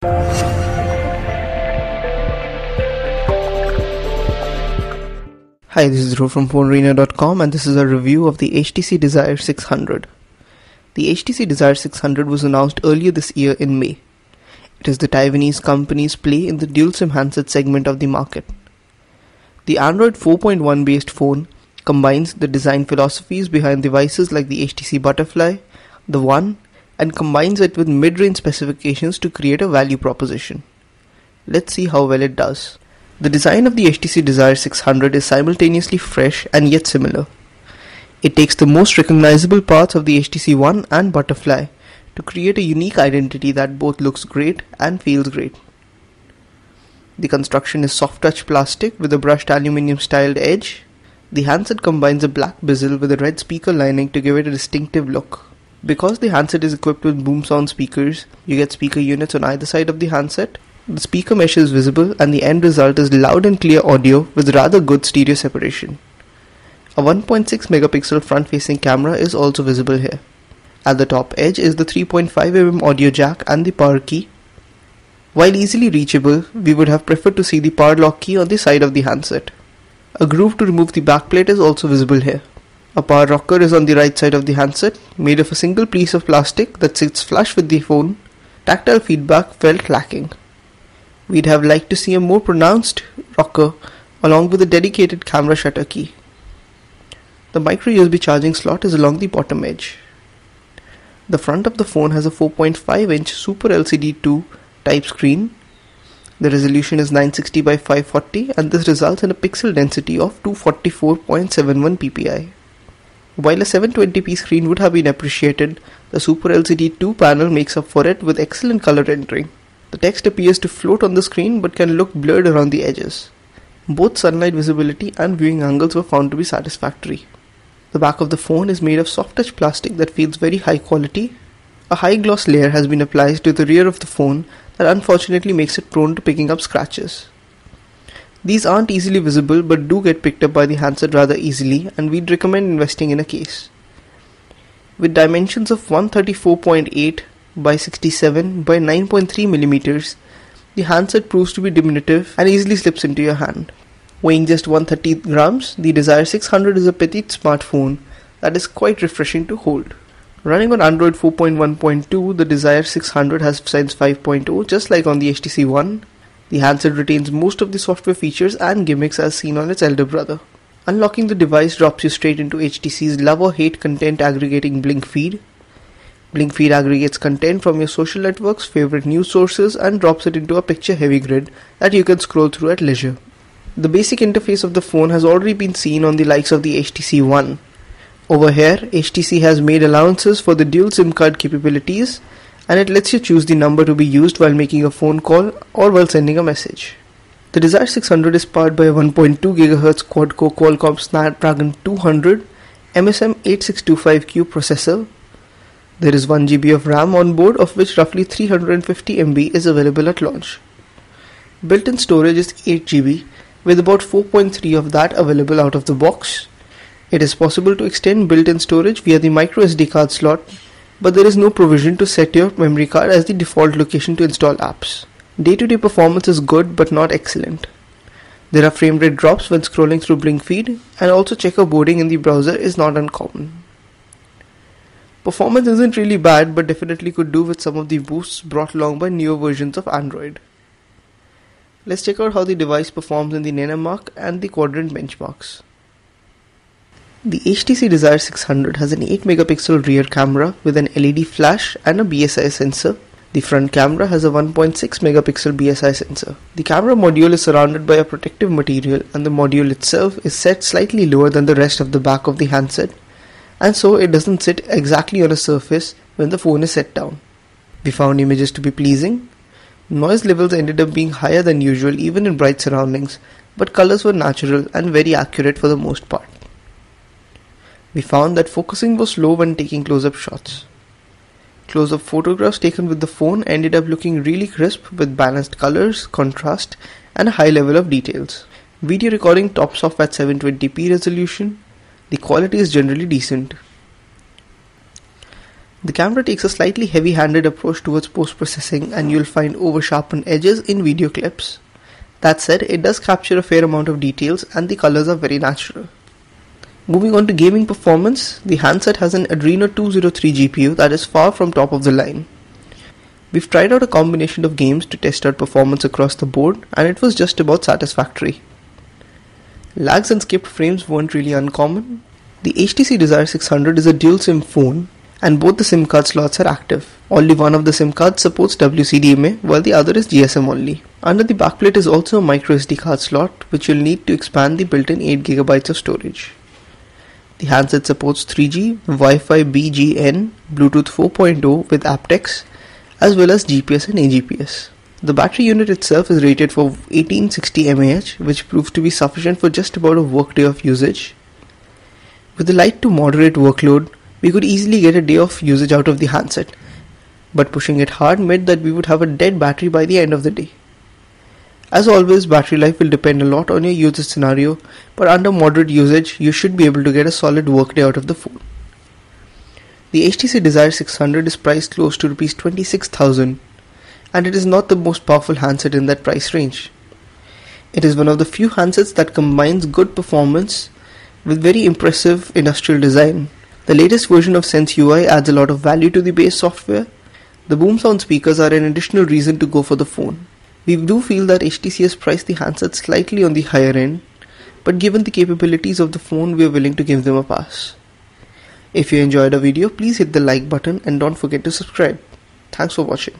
Hi, this is Dhruv from PhoneArena.com and this is a review of the HTC Desire 600. The HTC Desire 600 was announced earlier this year in May. It is the Taiwanese company's play in the dual SIM handset segment of the market. The Android 4.1 based phone combines the design philosophies behind devices like the HTC Butterfly, the One, and combines it with mid-range specifications to create a value proposition. Let's see how well it does. The design of the HTC Desire 600 is simultaneously fresh and yet similar. It takes the most recognizable parts of the HTC One and Butterfly to create a unique identity that both looks great and feels great. The construction is soft touch plastic with a brushed aluminium styled edge. The handset combines a black bezel with a red speaker lining to give it a distinctive look. Because the handset is equipped with boom sound speakers, you get speaker units on either side of the handset. The speaker mesh is visible and the end result is loud and clear audio with rather good stereo separation. A 1.6 megapixel front-facing camera is also visible here. At the top edge is the 3.5mm audio jack and the power key. While easily reachable, we would have preferred to see the power lock key on the side of the handset. A groove to remove the backplate is also visible here. A power rocker is on the right side of the handset, made of a single piece of plastic that sits flush with the phone. Tactile feedback felt lacking. We'd have liked to see a more pronounced rocker along with a dedicated camera shutter key. The micro USB charging slot is along the bottom edge. The front of the phone has a 4.5-inch Super LCD 2 type screen. The resolution is 960 by 540 and this results in a pixel density of 244.71 ppi. While a 720p screen would have been appreciated, the Super LCD 2 panel makes up for it with excellent color rendering. The text appears to float on the screen but can look blurred around the edges. Both sunlight visibility and viewing angles were found to be satisfactory. The back of the phone is made of soft touch plastic that feels very high quality. A high gloss layer has been applied to the rear of the phone that unfortunately makes it prone to picking up scratches. These aren't easily visible but do get picked up by the handset rather easily, and we'd recommend investing in a case. With dimensions of 134.8 by 67 by 9.3 millimeters, the handset proves to be diminutive and easily slips into your hand. Weighing just 130 grams, the Desire 600 is a petite smartphone that is quite refreshing to hold. Running on Android 4.1.2, the Desire 600 has Sense 5.0 just like on the HTC One. The handset retains most of the software features and gimmicks as seen on its elder brother. Unlocking the device drops you straight into HTC's love or hate content aggregating Blink feed. Blink feed aggregates content from your social networks, favorite news sources and drops it into a picture-heavy grid that you can scroll through at leisure. The basic interface of the phone has already been seen on the likes of the HTC One. Over here, HTC has made allowances for the dual SIM card capabilities and it lets you choose the number to be used while making a phone call or while sending a message. The Desire 600 is powered by a 1.2 GHz quad-core Qualcomm Snapdragon 200 MSM 8625Q processor. There is 1 GB of RAM on board, of which roughly 350 MB is available at launch. Built-in storage is 8 GB, with about 4.3 of that available out of the box. It is possible to extend built-in storage via the microSD card slot, but there is no provision to set your memory card as the default location to install apps. Day-to-day performance is good but not excellent. There are frame rate drops when scrolling through Blink feed, and also checkerboarding in the browser is not uncommon. Performance isn't really bad but definitely could do with some of the boosts brought along by newer versions of Android. Let's check out how the device performs in the Nanomark and the Quadrant benchmarks. The HTC Desire 600 has an 8 megapixel rear camera with an LED flash and a BSI sensor. The front camera has a 1.6 megapixel BSI sensor. The camera module is surrounded by a protective material and the module itself is set slightly lower than the rest of the back of the handset, and so it doesn't sit exactly on a surface when the phone is set down. We found images to be pleasing. Noise levels ended up being higher than usual even in bright surroundings, but colors were natural and very accurate for the most part. We found that focusing was slow when taking close-up shots. Close-up photographs taken with the phone ended up looking really crisp with balanced colors, contrast, and a high level of details. Video recording tops off at 720p resolution. The quality is generally decent. The camera takes a slightly heavy-handed approach towards post-processing, and you'll find over-sharpened edges in video clips. That said, it does capture a fair amount of details and the colors are very natural. Moving on to gaming performance, the handset has an Adreno 203 GPU that is far from top of the line. We've tried out a combination of games to test out performance across the board, and it was just about satisfactory. Lags and skipped frames weren't really uncommon. The HTC Desire 600 is a dual SIM phone, and both the SIM card slots are active. Only one of the SIM cards supports WCDMA, while the other is GSM only. Under the backplate is also a microSD card slot, which you'll need to expand the built-in 8GB of storage. The handset supports 3G, Wi-Fi BGN, Bluetooth 4.0 with aptX, as well as GPS and AGPS. The battery unit itself is rated for 1860 mAh, which proves to be sufficient for just about a workday of usage. With a light to moderate workload, we could easily get a day of usage out of the handset, but pushing it hard meant that we would have a dead battery by the end of the day. As always, battery life will depend a lot on your usage scenario, but under moderate usage, you should be able to get a solid workday out of the phone. The HTC Desire 600 is priced close to Rs 26,000, and it is not the most powerful handset in that price range. It is one of the few handsets that combines good performance with very impressive industrial design. The latest version of Sense UI adds a lot of value to the base software. The boom sound speakers are an additional reason to go for the phone. We do feel that HTC has priced the handset slightly on the higher end, but given the capabilities of the phone, we are willing to give them a pass. If you enjoyed our video, please hit the like button and don't forget to subscribe. Thanks for watching.